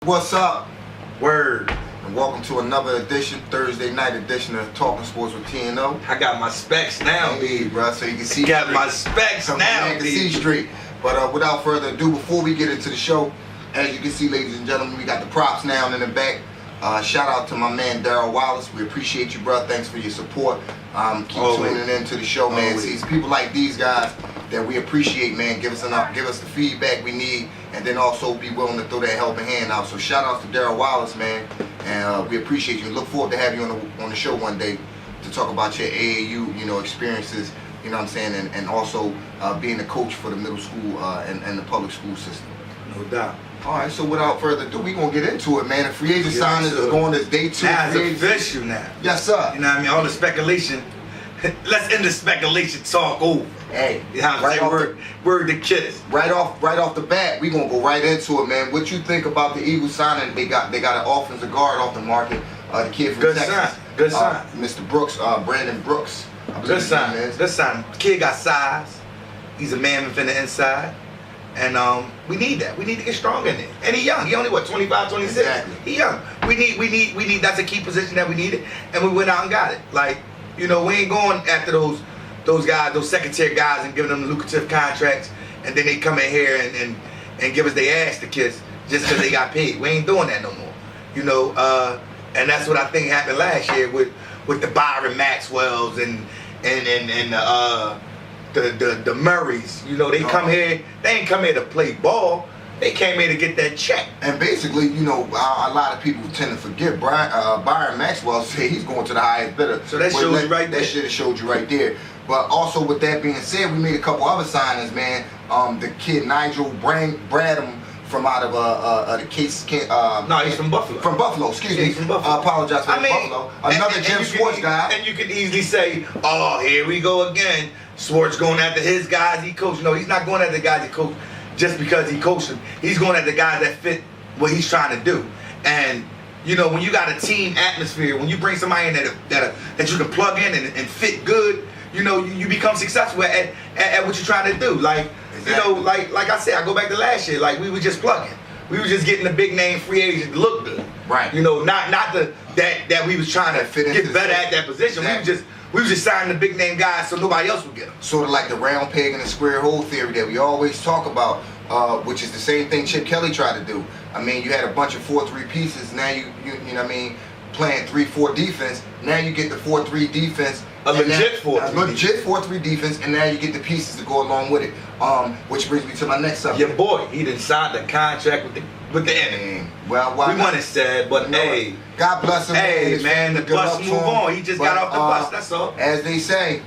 What's up? Word. And welcome to another edition, Thursday night edition of Talking Sports with TnO. I got my specs now, hey, bro, so you can see. Got my specs now, you can see straight. But without further ado, before we get into the show, as you can see, ladies and gentlemen, we got the props now in the back. Shout out to my man Daryl Wallace. We appreciate you, bro. Thanks for your support. Keep tuning in to the show, man. See, it's people like these guys that we appreciate, man. Give us the feedback we need, and then also be willing to throw that helping hand out. So shout out to Daryl Wallace, man, and we appreciate you. Look forward to having you on the show one day to talk about your AAU, experiences. You know what I'm saying, and also being a coach for the middle school and the public school system. No doubt. All right, so without further ado, we're going to get into it, man. The free agent signings is going to day 2. Now it's official now. Yes, sir. You know what I mean? All the speculation. Let's end the speculation talk over. Hey, you know what I'm saying? Word to kiss. Right off the bat, we're going to go right into it, man. What you think about the Eagles signing? They got an offensive guard off the market. The kid from Texas. Good sign. Mr. Brooks, Brandon Brooks. Good sign. Good sign. Kid got size. He's a man from the inside. And we need that. We need to get strong in there. And he young. He only 25, 26. Exactly. He young. We need. That's a key position that we needed, and we went out and got it. Like, we ain't going after those guys, those second tier guys, and giving them lucrative contracts, and then they come in here and give us their ass to kiss just because they got paid. We ain't doing that no more. And that's what I think happened last year with the Byron Maxwells and the Murrays. They come here. They ain't come here to play ball. They came here to get that check. And basically, a lot of people tend to forget Byron Maxwell said he's going to the highest bidder. So that shows you right there. That should have showed you right there. But also with that being said, we made a couple other signings, man. The kid Nigel Bradham from out of the case. No, he's from Buffalo. From Buffalo, excuse me. He's from Buffalo. I apologize for Buffalo. Another Jim Schwartz guy. And you can easily say, oh, here we go again. Schwartz going after his guys he coached. No, he's not going after the guys he coached just because he coached them. He's going after the guys that fit what he's trying to do. And when you got a team atmosphere, when you bring somebody in that you can plug in and fit good, you become successful at what you're trying to do. Like, exactly. like I said, I go back to last year. Like, we were just plugging. We were just getting the big name free agent to look good. Right. Not that we was trying to get better at that position. Exactly. We was just signing the big name guys so nobody else would get them. Sort of like the round peg and the square hole theory that we always talk about, which is the same thing Chip Kelly tried to do. I mean, you had a bunch of 4-3 pieces. Now you know what I mean, playing 3-4 defense. Now you get the 4-3 defense. A legit 4-3. Legit 4-3 defense, and now you get the pieces to go along with it. Which brings me to my next subject. Your boy, he done signed the contract with the enemy. Well, why we want it sad, but hey, God bless him. Hey, man, the bus move on. He just got off the bus. That's all. As they say,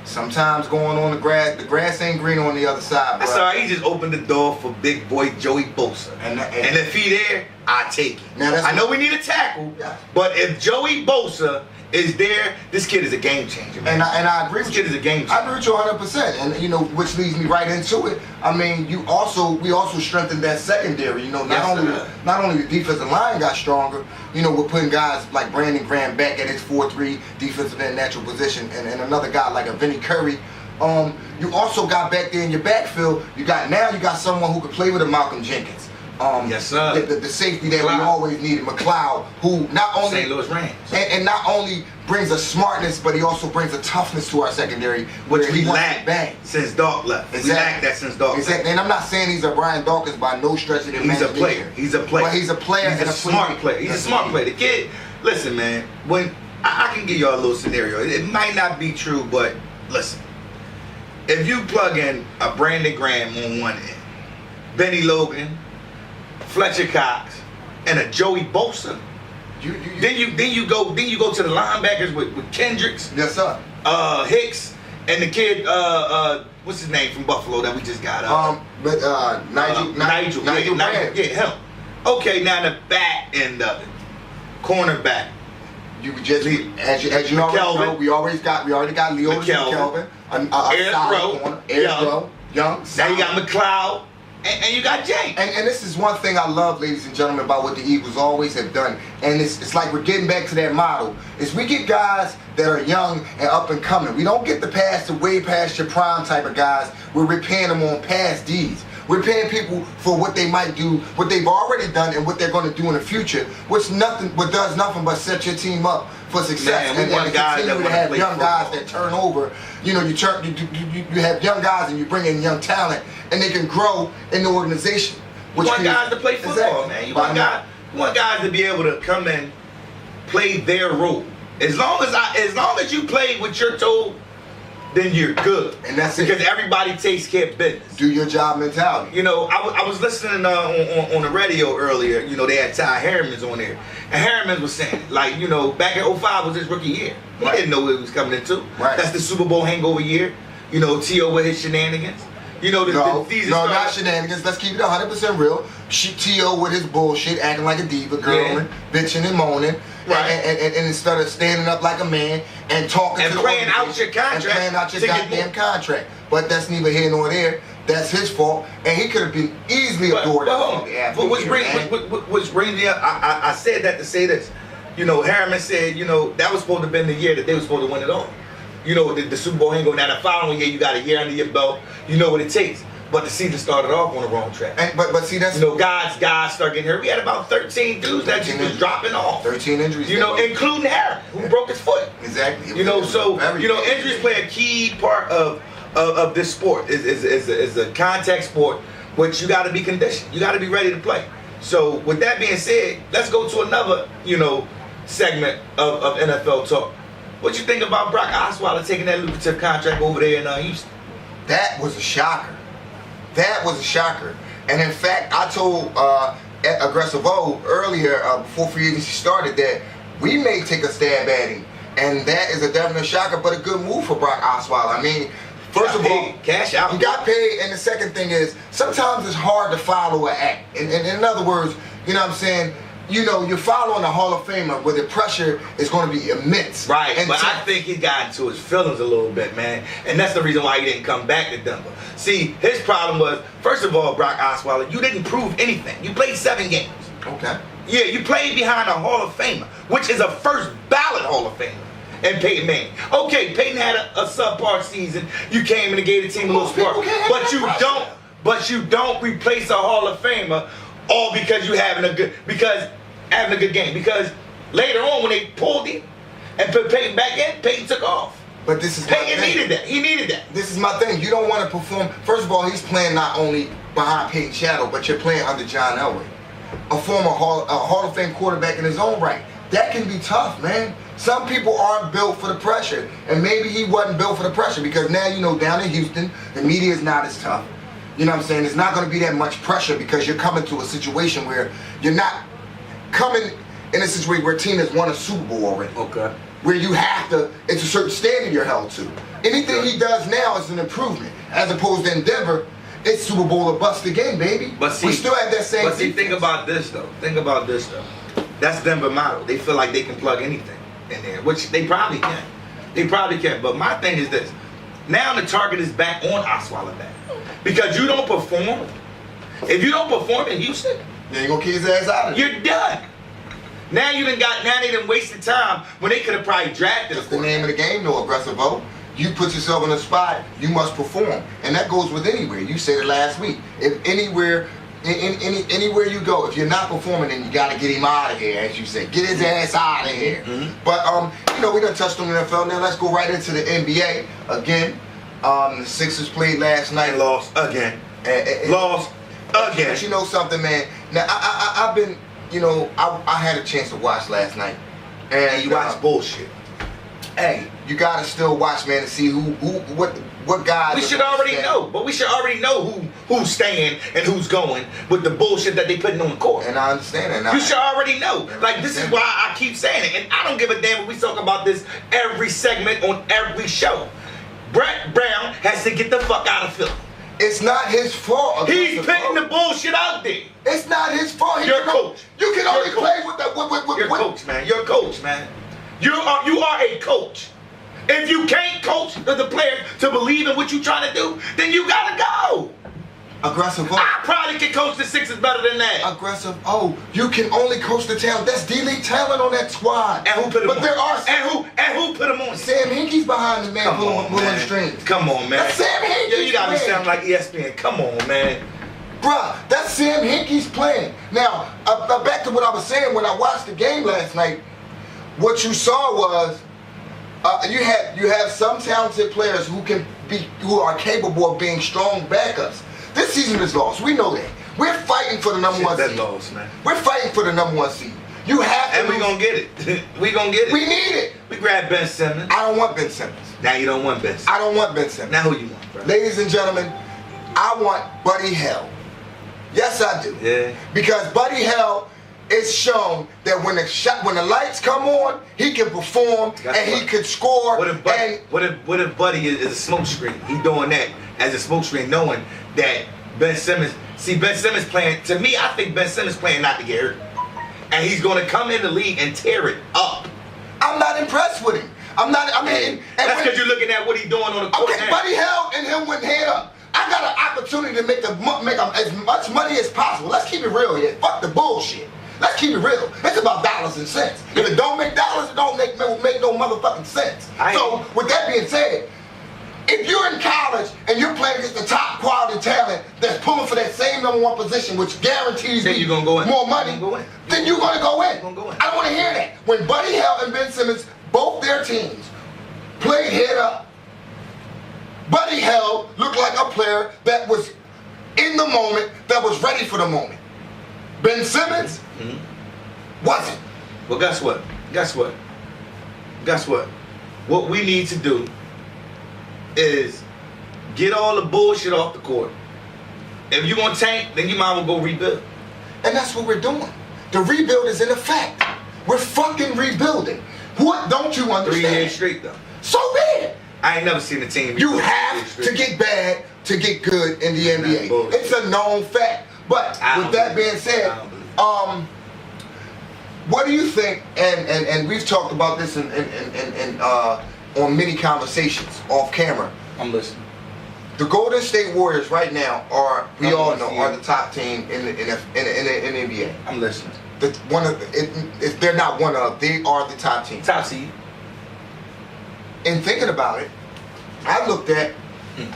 sometimes going on the grass ain't green on the other side. That's all right. He just opened the door for big boy Joey Bosa, and if he there, I take it. Now, I know we need a tackle, but if Joey Bosa is there, this kid is a game changer, man. And I agree with you. This kid is a game changer. I agree with you 100%. And which leads me right into it. I mean, we also strengthened that secondary. Not only the defensive line got stronger. We're putting guys like Brandon Graham back at his 4-3 defensive end natural position, and another guy like a Vinny Curry. You also got back there in your backfield. You got someone who could play with a Malcolm Jenkins. Yes, sir. The safety that we always needed, McLeod, who not only St. Louis Rams, and not only brings a smartness, but he also brings a toughness to our secondary, which we lacked since Dark left. Exactly. We lacked that since Dark left. Exactly. And I'm not saying he's a Brian Dawkins by no stretch of the imagination. He's a player. But he's a player. He's a smart player. He's a smart player. The kid, listen, man. When I can give y'all a little scenario, it might not be true, but listen. If you plug in a Brandon Graham on one end, Benny Logan, Fletcher Cox, and a Joey Bosa. Then you go to the linebackers with Kendricks. Yes, sir. Hicks and the kid what's his name from Buffalo that we just got? Nigel. Yeah, him. Okay, now the back end of it, cornerback. You just as you already know, we already got Leo McKelvin, Eric Rowe, Young. Now you got McLeod. And you got James. And this is one thing I love, ladies and gentlemen, about what the Eagles always have done. And it's like we're getting back to that model. Is we get guys that are young and up and coming. We don't get the way past your prime type of guys. We're repaying them on past deeds. We're paying people for what they might do, what they've already done, and what they're going to do in the future, what does nothing but set your team up for success. Man, we want guys that continue to have young football. guys that turn over. You know, you have young guys and you bring in young talent, and they can grow in the organization. You want guys to play football, Exactly. man. You want guys to be able to come and play their role. As long as you play what you're told, then you're good. And that's it. Because everybody takes care of business. Do your job mentality. You know, I was listening on the radio earlier. You know, they had Ty Harriman's on there, and Harriman was saying, like, you know, back in 05 was his rookie year. He didn't know what he was coming into. Right. That's the Super Bowl hangover year. You know, T.O. with his shenanigans. You know, the season started. Not shenanigans. Let's keep it 100% real. T.O. with his bullshit, acting like a diva, girling, bitching and moaning, right? And instead of standing up like a man and talking and to the playing out your contract, and playing out your goddamn contract. But that's neither here nor there. That's his fault, and he could have been easily adored. But which brings me up. I said that to say this. You know, Harriman said, you know, that was supposed to have been the year that they were supposed to win it all. You know, the Super Bowl ain't going. Now the following year, you got a year under your belt. You know what it takes. But the season started off on the wrong track. But see, that's, you know, guys start getting hurt. We had about 13 dudes that just was dropping off. 13 injuries. You know, including Harriman, who broke his foot. Exactly. You know, so you know, injuries play a key part of this sport. Is a contact sport, which you got to be conditioned. You got to be ready to play. So with that being said, let's go to another, you know, segment of NFL talk. What you think about Brock Osweiler taking that lucrative contract over there in Houston? That was a shocker. That was a shocker. And in fact, I told Aggressive O earlier, before free agency started, that we may take a stab at him. And that is a definite shocker, but a good move for Brock Osweiler. I mean, first of all, cash out. He got paid, and the second thing is, sometimes it's hard to follow an act. In other words, you know what I'm saying? You know, you're following a Hall of Famer where the pressure is going to be immense. Right, but I think he got into his feelings a little bit, man. And that's the reason why he didn't come back to Denver. See, his problem was, first of all, Brock Osweiler, you didn't prove anything. You played 7 games. Okay. Yeah, you played behind a Hall of Famer, which is a first ballot Hall of Famer. And Peyton Manning. Okay, Peyton had a subpar season. You came in and gave the team a little spark. But you don't replace a Hall of Famer all because having a good game. Because later on when they pulled him and put Peyton back in, Peyton took off. But this is Peyton needed that. He needed that. This is my thing. You don't want to perform. First of all, he's playing not only behind Peyton's shadow, but you're playing under John Elway, a former Hall of Fame quarterback in his own right. That can be tough, man. Some people aren't built for the pressure, and maybe he wasn't built for the pressure because now, you know, down in Houston, the media is not as tough. You know what I'm saying? It's not going to be that much pressure because you're coming to a situation where you're not coming in a situation where a team has won a Super Bowl already. Okay. Where you have to, it's a certain standard you're held to. Anything he does now is an improvement, as opposed to in Denver, it's Super Bowl or bust again, baby. But see, we still have that same. But see, think about this though. That's Denver model. They feel like they can plug anything in there, which they probably can. But my thing is this: now the target is back on Osweiler back because you don't perform. If you don't perform in Houston, you ain't gonna kick his ass out of it. You're done. Now they done wasted time when they could have probably drafted. That's the name of the game, though, Aggressive O. You put yourself in a spot, you must perform, and that goes with anywhere. You said it last week. If anywhere you go, if you're not performing, then you got to get him out of here, as you said. Get his ass out of here. Mm-hmm. But you know, we done touched on the NFL. Now let's go right into the NBA again. The Sixers played last night, lost again. Lost again. But you know something, man. Now I've been. You know, I had a chance to watch last night, and you watch bullshit. Hey, you gotta still watch, man, to see what guys. We should already know, but we should already know who's staying and who's going with the bullshit that they putting on the court. And I understand that. You should already know. Like, this is why I keep saying it, and I don't give a damn if we talk about this every segment on every show. Brett Brown has to get the fuck out of Philly. It's not his fault. He's putting the bullshit out there. It's not his fault. You're a coach. You can only play with the. You're a coach, man. You're a coach, man. You are a coach. If you can't coach the player to believe in what you're trying to do, then you gotta go. Aggressive O. I probably can coach the Sixers better than that. Aggressive O. You can only coach the talent. That's D-League talent on that squad. And who put him on? There are and who put him on? Sam Hinkie's behind the man pulling strings. Come on, man. That's Sam Hinkie. You gotta be sounding like ESPN. Come on, man. Bruh, that's Sam Hinkie's plan. Now, back to what I was saying when I watched the game last night. What you saw was you have some talented players who are capable of being strong backups. This season is lost. We know that. We're fighting for the number one seed. Lost, man. We're fighting for the number one seed. You have to. And we're gonna get it. We gonna get it. We need it. We grab Ben Simmons. I don't want Ben Simmons. Now you don't want Ben Simmons. I don't want Ben Simmons. Now who you want, bro? Ladies and gentlemen, I want Buddy Hield. Yes, I do. Yeah. Because Buddy Hield is shown that when the lights come on, he can perform he can score. What if Buddy is a smoke screen? He doing that as a smoke screen, knowing that Ben Simmons. See, Ben Simmons playing. To me, I think Ben Simmons playing not to get hurt, and he's going to come in the league and tear it up. I'm not impressed with him. I'm not. I mean, that's because you're looking at what he's doing on the court. Okay, Buddy Hield and him went head up. I got an opportunity to make as much money as possible. Let's keep it real here. Fuck the bullshit. Let's keep it real. It's about dollars and cents. If it don't make dollars, it don't make no motherfucking sense. So, with that being said, if you're in college and you're playing against the top quality talent that's pulling for that same number one position, which guarantees you more money, then you're going to go in. I don't want to hear that. When Buddy Hield and Ben Simmons, both their teams, played head up, Buddy Hield looked like a player that was in the moment, that was ready for the moment. Ben Simmons wasn't. Well, guess what? What we need to do is get all the bullshit off the court. If you want to tank, then you might as well go rebuild. And that's what we're doing. The rebuild is in effect. We're fucking rebuilding. What don't you understand? 3 years straight, though. So bad. I ain't never seen a team. You have to get bad to get good in the NBA. It's a known fact. But with that being said, what do you think? And we've talked about this on many conversations off camera. I'm listening. The Golden State Warriors right now are the top team in the NBA. I'm listening. They're not one of. They are the top team. Top seed. In thinking about it, I looked at.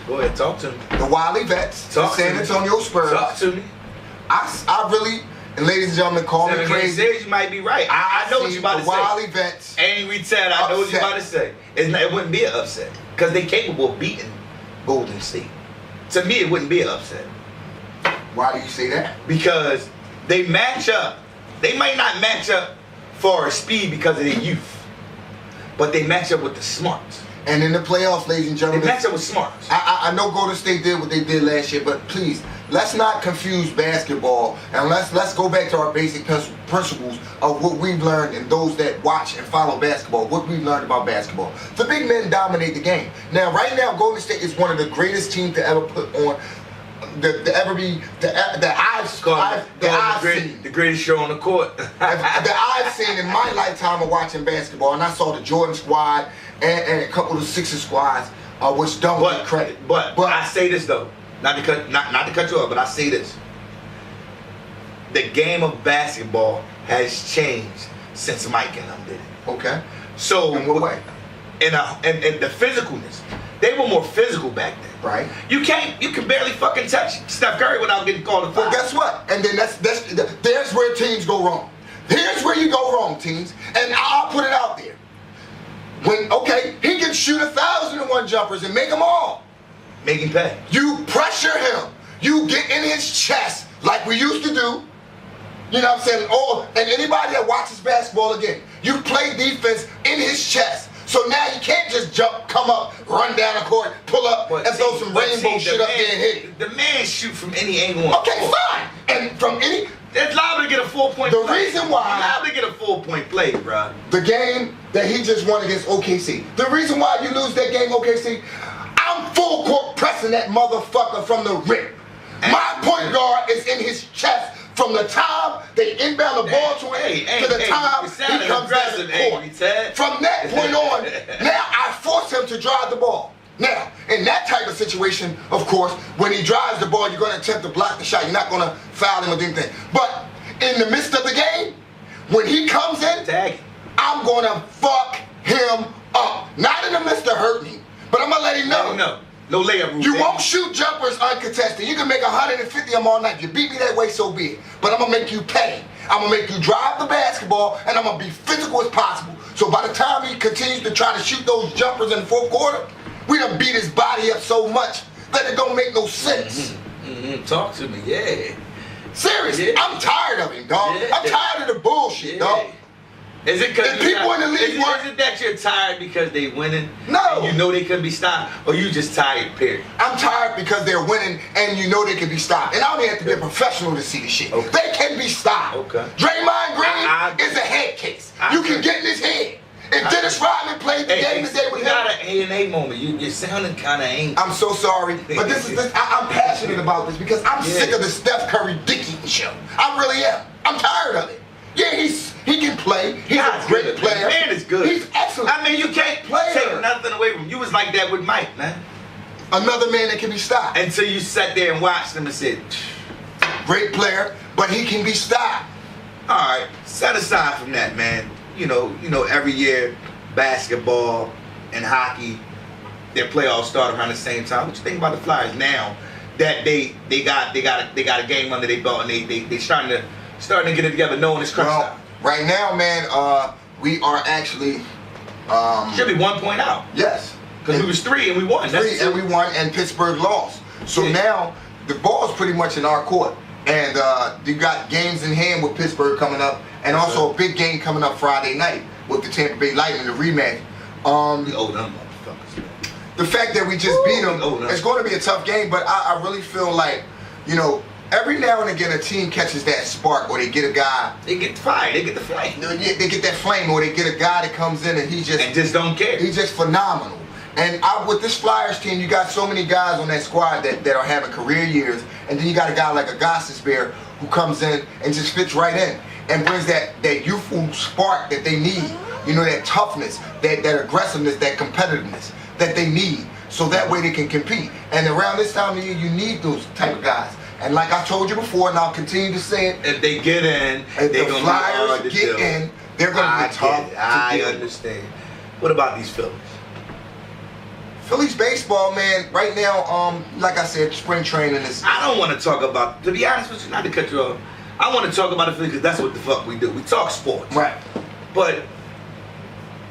Go ahead, talk to me. The Wiley Vets, the San Antonio Spurs. Talk to me. I really, and ladies and gentlemen, call me crazy. You might be right. I know what you're about to say. The Wiley Vets. Angry Ted, I know what you're about to say. It wouldn't be an upset because they're capable of beating Golden State. To me, it wouldn't be an upset. Why do you say that? Because they match up. They might not match up for speed because of their youth, but they match up with the smarts. And in the playoffs, ladies and gentlemen, they match up with smarts. I know Golden State did what they did last year, but please, let's not confuse basketball, and let's go back to our basic principles of what we've learned, and those that watch and follow basketball, what we've learned about basketball. The big men dominate the game. Now, right now, Golden State is one of the greatest teams to ever put on, the greatest show on the court that I've seen in my lifetime of watching basketball. And I saw the Jordan squad and a couple of the Sixers squads, which don't get credit. But I say this though, not to cut you off, but I say this: the game of basketball has changed since Mike and them did it. Okay. So in what way? In the physicalness, they were more physical back then. Right. You can barely fucking touch Steph Curry without getting called a foul. Well, guess what? And then there's where teams go wrong. Here's where you go wrong, teams. And I'll put it out there. He can shoot 1,001 jumpers and make them all. Make him pay. You pressure him. You get in his chest like we used to do. You know what I'm saying? And anybody that watches basketball again, you play defense in his chest. So now you can't just come up, run down the court, pull up, and throw some rainbow shit up there and hit it. The man shoot from any angle. Okay, fine. And from any... It's liable to get a 4-point play. The reason why... It's liable to get a 4-point play, bro. The game that he just won against OKC. The reason why you lose that game, OKC, I'm full court pressing that motherfucker from the rip. My point guard is in his chest from the time they inbound the ball to him to the time he comes down the court. From that point on, now I force him to drive the ball. Now, in that type of situation, of course, when he drives the ball, you're going to attempt to block the shot. You're not going to foul him or do anything. But in the midst of the game, when he comes in, I'm going to fuck him up. Not in the midst of hurting him, but I'm going to let him know. No layup rule. You baby. won't shoot jumpers uncontested. You can make 150 of them all night. You beat me that way, so be it. But I'm gonna make you pay. I'm gonna make you drive the basketball, and I'm gonna be physical as possible. So by the time he continues to try to shoot those jumpers in the fourth quarter, we done beat his body up so much that it don't make no sense. Talk to me, yeah. Seriously, Yeah. I'm tired of him, dog. Yeah. I'm tired of the bullshit, dog. Is it because people in the league is it that you're tired because they winning? No. And you know they couldn't be stopped, or you just tired? Period. I'm tired because they're winning and you know they can be stopped. And I don't even have to be a professional to see this shit. Okay. They can be stopped. Okay. Draymond Green I is a head case. I You can agree. get in his head. If Dennis Rodman played the game today with you him, got an A&A moment. You're sounding kind of angry. I'm so sorry, but I'm passionate about this because I'm sick of the Steph Curry dick eating show. I really am. I'm tired of it. Yeah, he can play. He's a great good, player. Man is good. He's excellent. I mean, you can't take nothing away from him. You was like that with Mike, man. Another man that can be stopped. Until you sat there and watched him and said, Great player, but he can be stopped. all right, set aside from that, man. You know, every year, basketball and hockey, their playoffs start around the same time. What you think about the Flyers now that they got a game under their belt and they starting to get it together, knowing it's crunch time? Right now, man, we are actually Should be 1 point out yes, because we was 3 and we won. three and we won, and Pittsburgh lost. So Yeah. now the ball's pretty much in our court, and you got games in hand with Pittsburgh coming up, and also a big game coming up Friday night with the Tampa Bay Lightning, the rematch. We owe them motherfuckers. The fact that we just beat them, no. it's going to be a tough game, but I really feel like, you know, every now and again a team catches that spark, or they get a guy, They get fired. They get the flame. they get that flame, or they get a guy that comes in and And just don't care. he's just phenomenal. And with this Flyers team, you got so many guys on that squad that are having career years, and then you got a guy like a Bear who comes in and just fits right in and brings that youthful spark that they need. You know, that toughness, that aggressiveness, that competitiveness that they need, so that way they can compete. And around this time of year, you need those type of guys. And like I told you before, and I'll continue to say it, If they get in, if they're the gonna Flyers be get in, they're going to be tough to I deal with. understand. What about these Phillies? Phillies baseball, man, right now, like I said, spring training is... I don't want to talk about, to be honest with you, not to cut you off, I want to talk about the Phillies because that's what the fuck we do. We talk sports. Right. But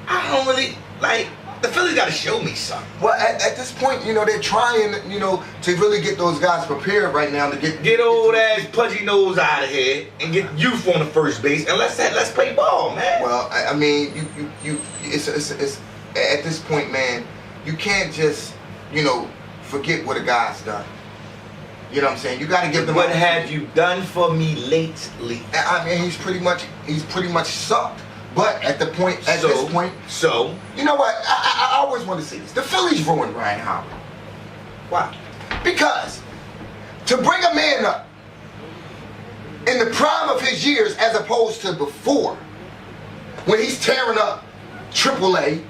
I don't really, like, the Phillies got to show me something. Well, at this point, you know, they're trying, you know, to really get those guys prepared right now to Get old ass pudgy nose out of here and get youth on the first base and let's play ball, man. Well, I mean, it's at this point, man, you can't just, you know, forget what a guy's done. You know what I'm saying? You got to give them. What have you done for me lately? I mean, he's pretty much sucked. But at this point, so you know what? I always want to say this: the Phillies ruined Ryan Howard. why? Because to bring a man up in the prime of his years, as opposed to before, when he's tearing up AAA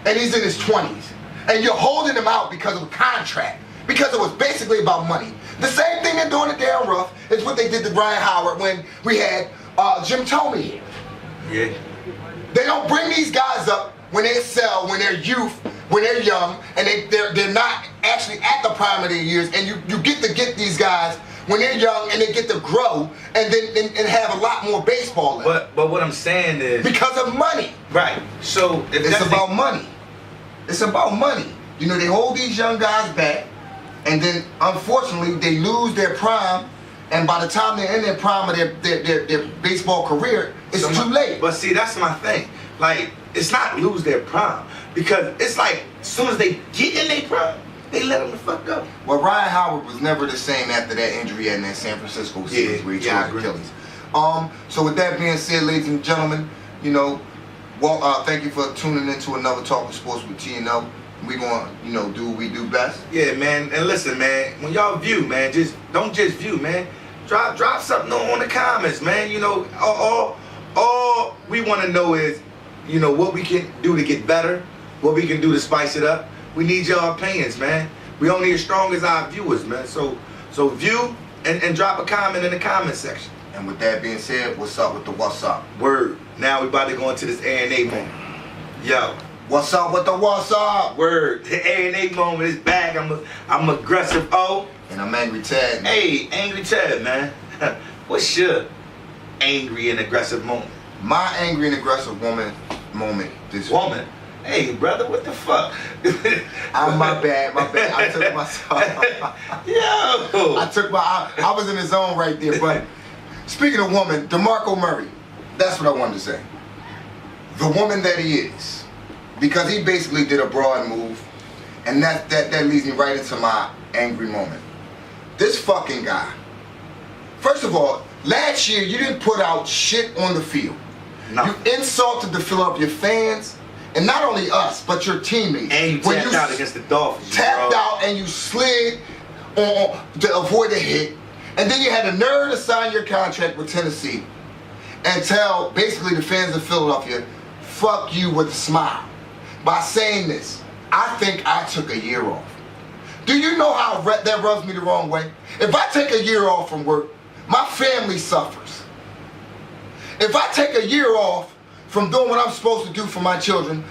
and he's in his 20s, and you're holding him out because of a contract, because it was basically about money. The same thing they're doing to Darren Ruff is what they did to Brian Howard when we had Jim Thome here. Yeah. They don't bring these guys up when they excel, when they're youth, when they're young, and they're not actually at the prime of their years. And you get to get these guys when they're young and they get to grow and then and have a lot more baseball left. But what I'm saying is Because of money. right. So if It's that's about money. It's about money. You know, they hold these young guys back, and then unfortunately they lose their prime. And by the time they're in their prime of their baseball career, it's too late. But see, that's my thing. Like, it's not lose their prime because it's like as soon as they get in their prime, they let them the fuck go. Well, Ryan Howard was never the same after that injury he had in that San Francisco series where he tore his Achilles. So with that being said, ladies and gentlemen, you know, well, thank you for tuning into another Talking Sports with TnO. We gonna, you know, do what we do best. Yeah, man. And listen, man, when y'all view, man, don't just view, man. Drop something on the comments, man. You know, all we want to know is, you know, what we can do to get better, what we can do to spice it up. We need y'all opinions, man. We only as strong as our viewers, man. So view and drop a comment in the comment section. And with that being said, what's up with the what's up? Word. Now we about to go into this A&A moment. Yo. What's up with the what's up? Word. The A&A moment is back. I'm aggressive O. And I'm Angry Ted. Hey, Angry Ted, man. What's your angry and aggressive moment? My angry and aggressive moment this Woman. week. Hey, brother, what the fuck? My bad. I took myself. Yo. I was in the zone right there. But speaking of woman, DeMarco Murray. That's what I wanted to say. The woman that he is. Because he basically did a broad move. And that leads me right into my angry moment. This fucking guy. First of all, last year you didn't put out shit on the field. No. You insulted the Philadelphia fans. And not only us, but your teammates. And you tapped out against the Dolphins. Tapped out and you slid to avoid a hit. And then you had the nerve to sign your contract with Tennessee and tell basically the fans of Philadelphia, fuck you with a smile. By saying this, I think I took a year off. Do you know how that rubs me the wrong way? If I take a year off from work, my family suffers. If I take a year off from doing what I'm supposed to do for my children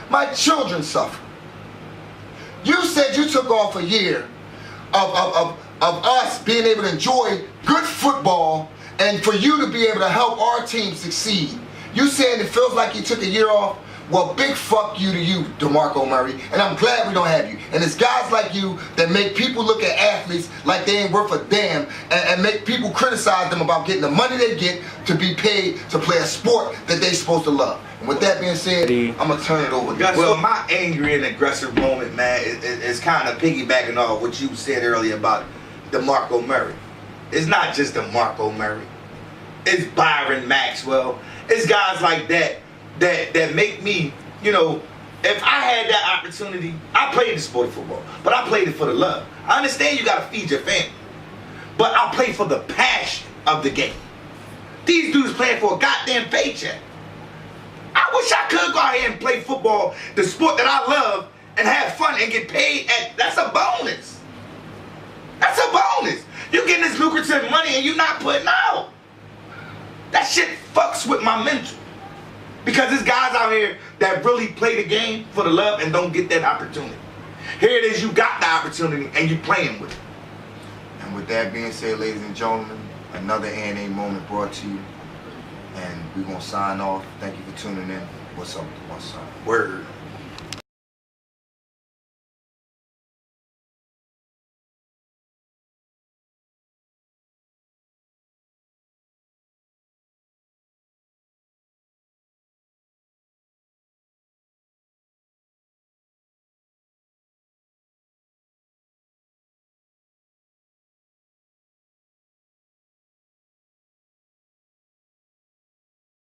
suffer. You said you took off a year of us being able to enjoy good football and for you to be able to help our team succeed. You saying it feels like you took a year off? Well, big fuck you to you, DeMarco Murray, and I'm glad we don't have you. And it's guys like you that make people look at athletes like they ain't worth a damn and make people criticize them about getting the money they get to be paid to play a sport that they supposed to love. And with that being said, I'm going to turn it over. Well, my angry and aggressive moment, man, is kind of piggybacking off what you said earlier about DeMarco Murray. It's not just DeMarco Murray. It's Byron Maxwell. It's guys like that make me, you know, if I had that opportunity, I played the sport of football, but I played it for the love. I understand you got to feed your family, but I play for the passion of the game. These dudes playing for a goddamn paycheck. I wish I could go out here and play football, the sport that I love, and have fun and get paid. That's a bonus. That's a bonus. You getting this lucrative money and you not putting out. That shit fucks with my mental. Because there's guys out here that really play the game for the love and don't get that opportunity. Here it is, you got the opportunity and you playing with it. And with that being said, ladies and gentlemen, another A&A moment brought to you. And we're going to sign off. Thank you for tuning in. What's up? What's up? Word.